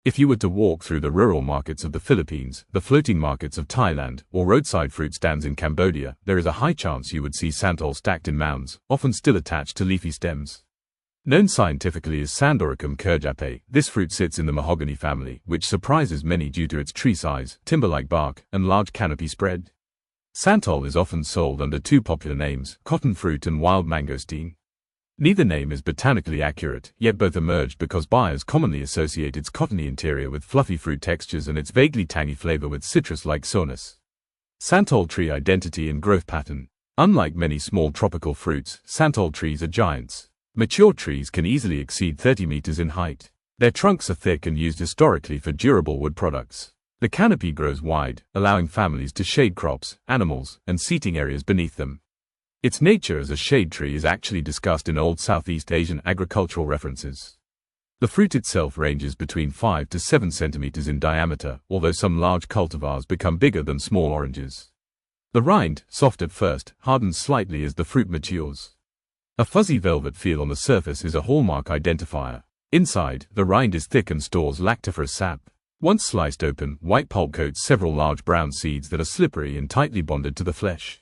If you were to walk through the rural markets of the Philippines, the floating markets of Thailand, or roadside fruit stands in Cambodia, there is a high chance you would see santol stacked in mounds, often still attached to leafy stems. Known scientifically as Sandoricum kerjape, this fruit sits in the mahogany family, which surprises many due to its tree size, timber-like bark, and large canopy spread. Santol is often sold under two popular names, cotton fruit and wild mangosteen. Neither name is botanically accurate, yet both emerged because buyers commonly associate its cottony interior with fluffy fruit textures and its vaguely tangy flavor with citrus-like sourness. Santol tree identity and growth pattern. Unlike many small tropical fruits, santol trees are giants. Mature trees can easily exceed 30 meters in height. Their trunks are thick and used historically for durable wood products. The canopy grows wide, allowing families to shade crops, animals, and seating areas beneath them. Its nature as a shade tree is actually discussed in old Southeast Asian agricultural references. The fruit itself ranges between 5 to 7 centimeters in diameter, although some large cultivars become bigger than small oranges. The rind, soft at first, hardens slightly as the fruit matures. A fuzzy velvet feel on the surface is a hallmark identifier. Inside, the rind is thick and stores lactiferous sap. Once sliced open, white pulp coats several large brown seeds that are slippery and tightly bonded to the flesh.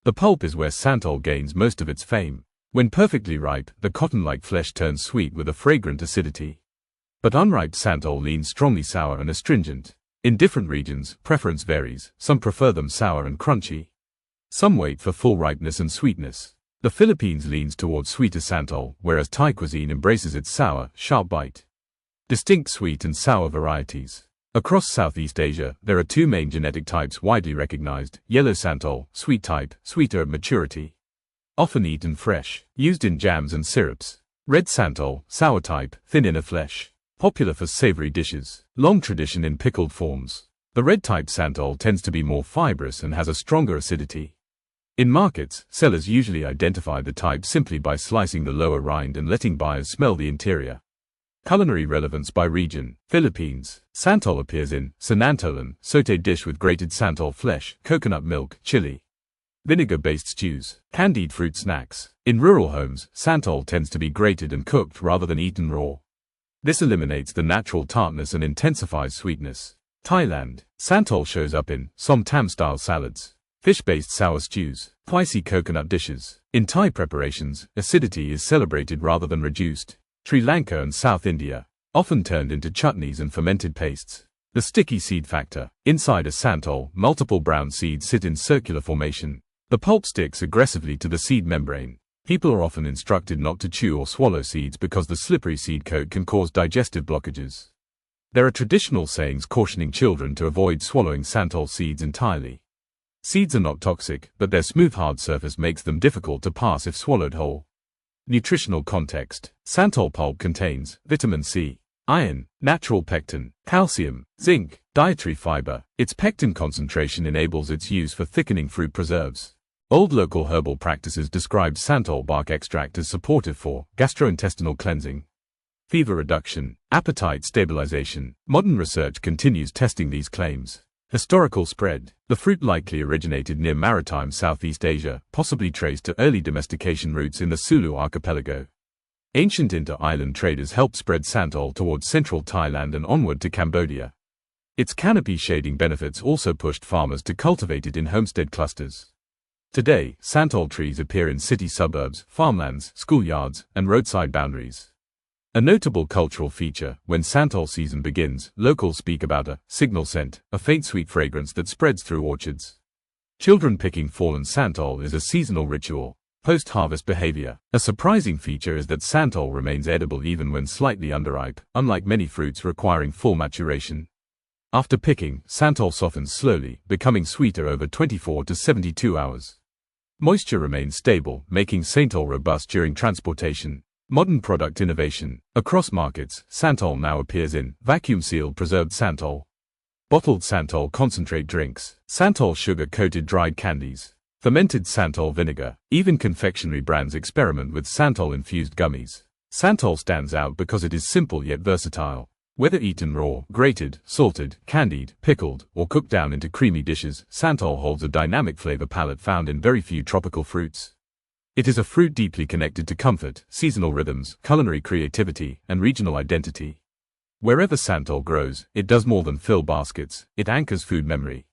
The pulp is where santol gains most of its fame. When perfectly ripe, the cotton-like flesh turns sweet with a fragrant acidity. But unripe santol leans strongly sour and astringent. In different regions, preference varies. Some prefer them sour and crunchy. Some wait for full ripeness and sweetness. The Philippines leans towards sweeter santol, whereas Thai cuisine embraces its sour, sharp bite. Distinct sweet and sour varieties. Across Southeast Asia, there are two main genetic types widely recognized: yellow santol, sweet type, sweeter at maturity. Often eaten fresh, used in jams and syrups. Red santol, sour type, thin inner flesh. Popular for savory dishes. Long tradition in pickled forms. The red type santol tends to be more fibrous and has a stronger acidity. In markets, sellers usually identify the type simply by slicing the lower rind and letting buyers smell the interior. Culinary relevance by region. Philippines. Santol appears in Sanantolan, sautéed dish with grated santol flesh, coconut milk, chili. Vinegar-based stews. Candied fruit snacks. In rural homes, santol tends to be grated and cooked rather than eaten raw. This eliminates the natural tartness and intensifies sweetness. Thailand. Santol shows up in som tam-style salads, fish-based sour stews, spicy coconut dishes. In Thai preparations, acidity is celebrated rather than reduced. Sri Lanka and South India, often turned into chutneys and fermented pastes. The sticky seed factor. Inside a santol, multiple brown seeds sit in circular formation. The pulp sticks aggressively to the seed membrane. People are often instructed not to chew or swallow seeds because the slippery seed coat can cause digestive blockages. There are traditional sayings cautioning children to avoid swallowing santol seeds entirely. Seeds are not toxic, but their smooth hard surface makes them difficult to pass if swallowed whole. Nutritional context. Santol pulp contains vitamin C, iron, natural pectin, calcium, zinc, dietary fiber. Its pectin concentration enables its use for thickening fruit preserves. Old local herbal practices describe santol bark extract as supportive for gastrointestinal cleansing, fever reduction, appetite stabilization. Modern research continues testing these claims. Historical spread. The fruit likely originated near maritime Southeast Asia, possibly traced to early domestication routes in the Sulu archipelago. Ancient inter-island traders helped spread santol towards central Thailand and onward to Cambodia. Its canopy shading benefits also pushed farmers to cultivate it in homestead clusters. Today, santol trees appear in city suburbs, farmlands, schoolyards, and roadside boundaries. A notable cultural feature: when santol season begins, locals speak about a signal scent, a faint sweet fragrance that spreads through orchards. Children picking fallen santol is a seasonal ritual. Post-harvest behavior. A surprising feature is that santol remains edible even when slightly underripe, unlike many fruits requiring full maturation. After picking, santol softens slowly, becoming sweeter over 24 to 72 hours. Moisture remains stable, making santol robust during transportation. Modern product innovation. Across markets, santol now appears in vacuum-sealed preserved santol, bottled santol concentrate drinks, santol sugar-coated dried candies, fermented santol vinegar. Even confectionery brands experiment with santol-infused gummies. Santol stands out because it is simple yet versatile. Whether eaten raw, grated, salted, candied, pickled, or cooked down into creamy dishes, santol holds a dynamic flavor palette found in very few tropical fruits. It is a fruit deeply connected to comfort, seasonal rhythms, culinary creativity, and regional identity. Wherever Santol grows, it does more than fill baskets, it anchors food memory.